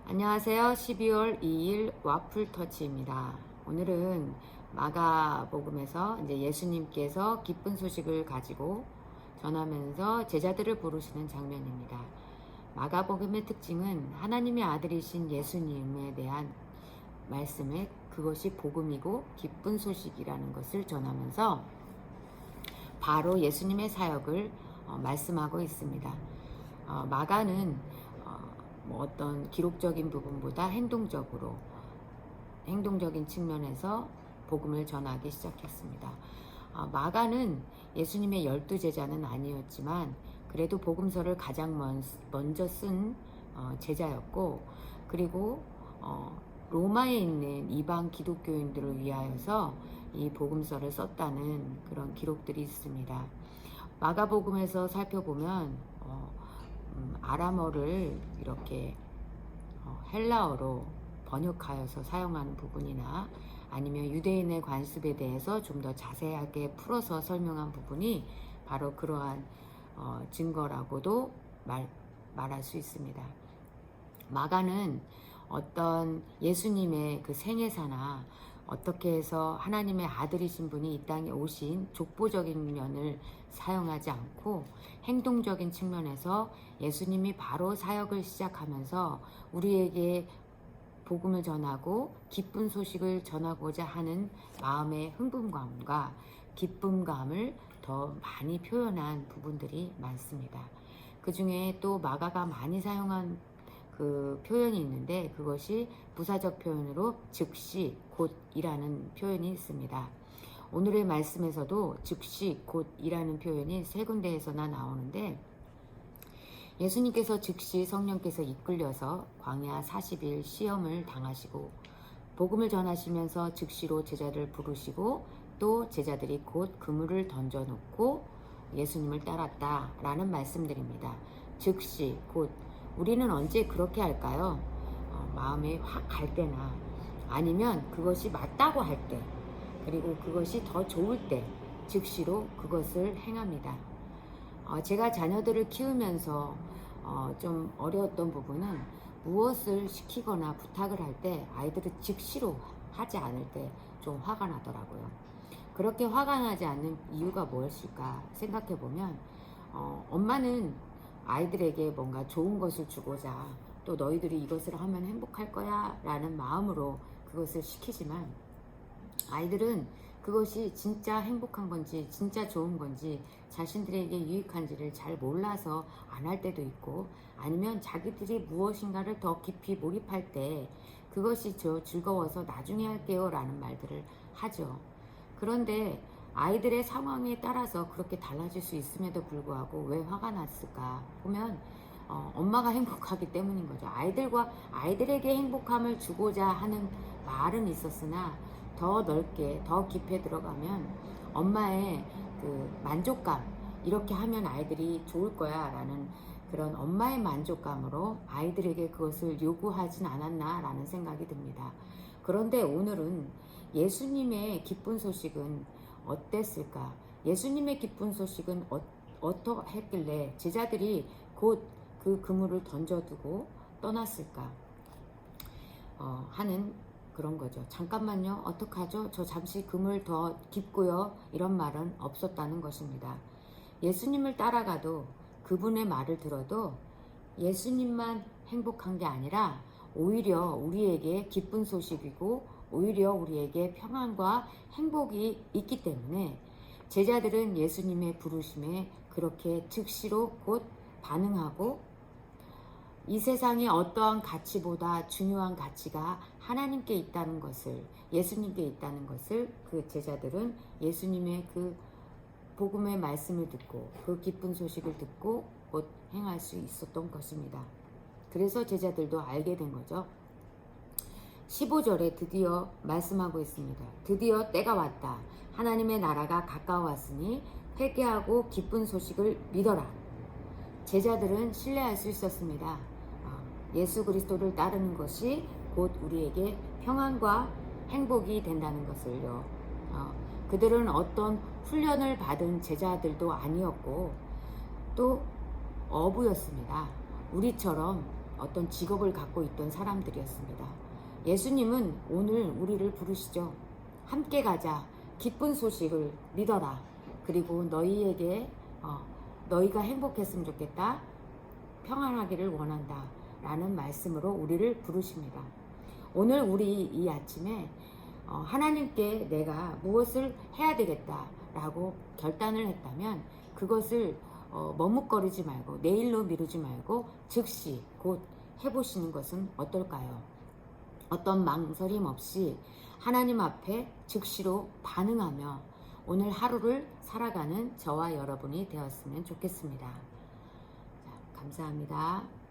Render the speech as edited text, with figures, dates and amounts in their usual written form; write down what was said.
안녕하세요. 12월 2일 와플터치입니다. 오늘은 마가복음에서 이제 예수님께서 기쁜 소식을 가지고 전하면서 제자들을 부르시는 장면입니다. 마가복음의 특징은 하나님의 아들이신 예수님에 대한 말씀에 그것이 복음이고 기쁜 소식이라는 것을 전하면서 바로 예수님의 사역을 말씀하고 있습니다. 마가는 어떤 기록적인 부분보다 행동적인 측면에서 복음을 전하기 시작했습니다. 마가는 예수님의 12제자는 아니었지만 그래도 복음서를 가장 먼저 쓴 제자였고, 그리고 로마에 있는 이방 기독교인들을 위하여서 이 복음서를 썼다는 그런 기록들이 있습니다. 마가복음에서 살펴보면 아람어를 이렇게 헬라어로 번역하여서 사용하는 부분이나 아니면 유대인의 관습에 대해서 좀 더 자세하게 풀어서 설명한 부분이 바로 그러한 증거라고도 말할 수 있습니다. 마가는 어떤 예수님의 그 생애사나 어떻게 해서 하나님의 아들이신 분이 이 땅에 오신 족보적인 면을 사용하지 않고 행동적인 측면에서 예수님이 바로 사역을 시작하면서 우리에게 복음을 전하고 기쁜 소식을 전하고자 하는 마음의 흥분감과 기쁨감을 더 많이 표현한 부분들이 많습니다. 그 중에 또 마가가 많이 사용한 그 표현이 있는데 그것이 부사적 표현으로 즉시 곧이라는 표현이 있습니다. 오늘의 말씀에서도 즉시 곧이라는 표현이 세 군데에서나 나오는데, 예수님께서 즉시 성령께서 이끌려서 광야 40일 시험을 당하시고 복음을 전하시면서 즉시로 제자들을 부르시고 또 제자들이 곧 그물을 던져놓고 예수님을 따랐다라는 말씀들입니다. 즉시 곧, 우리는 언제 그렇게 할까요? 마음에 확 갈 때나 아니면 그것이 맞다고 할 때, 그리고 그것이 더 좋을 때 즉시로 그것을 행합니다. 제가 자녀들을 키우면서 좀 어려웠던 부분은 무엇을 시키거나 부탁을 할 때 아이들은 즉시로 하지 않을 때 좀 화가 나더라고요. 그렇게 화가 나지 않는 이유가 무엇일까 생각해 보면 엄마는 아이들에게 뭔가 좋은 것을 주고자, 또 너희들이 이것을 하면 행복할 거야 라는 마음으로 그것을 시키지만, 아이들은 그것이 진짜 행복한 건지 진짜 좋은 건지 자신들에게 유익한지를 잘 몰라서 안 할 때도 있고, 아니면 자기들이 무엇인가를 더 깊이 몰입할 때 그것이 저 즐거워서 나중에 할게요 라는 말들을 하죠. 그런데 아이들의 상황에 따라서 그렇게 달라질 수 있음에도 불구하고 왜 화가 났을까 보면 엄마가 행복하기 때문인 거죠. 아이들에게 행복함을 주고자 하는 말은 있었으나 더 넓게 더 깊이 들어가면 엄마의 그 만족감, 이렇게 하면 아이들이 좋을 거야 라는 그런 엄마의 만족감으로 아이들에게 그것을 요구하진 않았나 라는 생각이 듭니다. 그런데 오늘은 예수님의 기쁜 소식은 어땠을까? 예수님의 기쁜 소식은 어떠했길래 제자들이 곧 그 그물을 던져두고 떠났을까? 하는 그런 거죠. 잠깐만요, 어떡하죠? 저 잠시 그물 더 깊고요, 이런 말은 없었다는 것입니다. 예수님을 따라가도, 그분의 말을 들어도 예수님만 행복한 게 아니라 오히려 우리에게 기쁜 소식이고 오히려 우리에게 평안과 행복이 있기 때문에 제자들은 예수님의 부르심에 그렇게 즉시로 곧 반응하고, 이 세상의 어떠한 가치보다 중요한 가치가 하나님께 있다는 것을, 예수님께 있다는 것을 그 제자들은 예수님의 그 복음의 말씀을 듣고 그 기쁜 소식을 듣고 곧 행할 수 있었던 것입니다. 그래서 제자들도 알게 된 거죠. 15절에 드디어 말씀하고 있습니다. 드디어 때가 왔다. 하나님의 나라가 가까워왔으니 회개하고 기쁜 소식을 믿어라. 제자들은 신뢰할 수 있었습니다. 예수 그리스도를 따르는 것이 곧 우리에게 평안과 행복이 된다는 것을요. 그들은 어떤 훈련을 받은 제자들도 아니었고 또 어부였습니다. 우리처럼 어떤 직업을 갖고 있던 사람들이었습니다. 예수님은 오늘 우리를 부르시죠. 함께 가자. 기쁜 소식을 믿어라. 그리고 너희에게 너희가 행복했으면 좋겠다. 평안하기를 원한다. 라는 말씀으로 우리를 부르십니다. 오늘 우리 이 아침에 하나님께 내가 무엇을 해야 되겠다 라고 결단을 했다면 그것을 머뭇거리지 말고 내일로 미루지 말고 즉시 곧 해보시는 것은 어떨까요? 어떤 망설임 없이 하나님 앞에 즉시로 반응하며 오늘 하루를 살아가는 저와 여러분이 되었으면 좋겠습니다. 자, 감사합니다.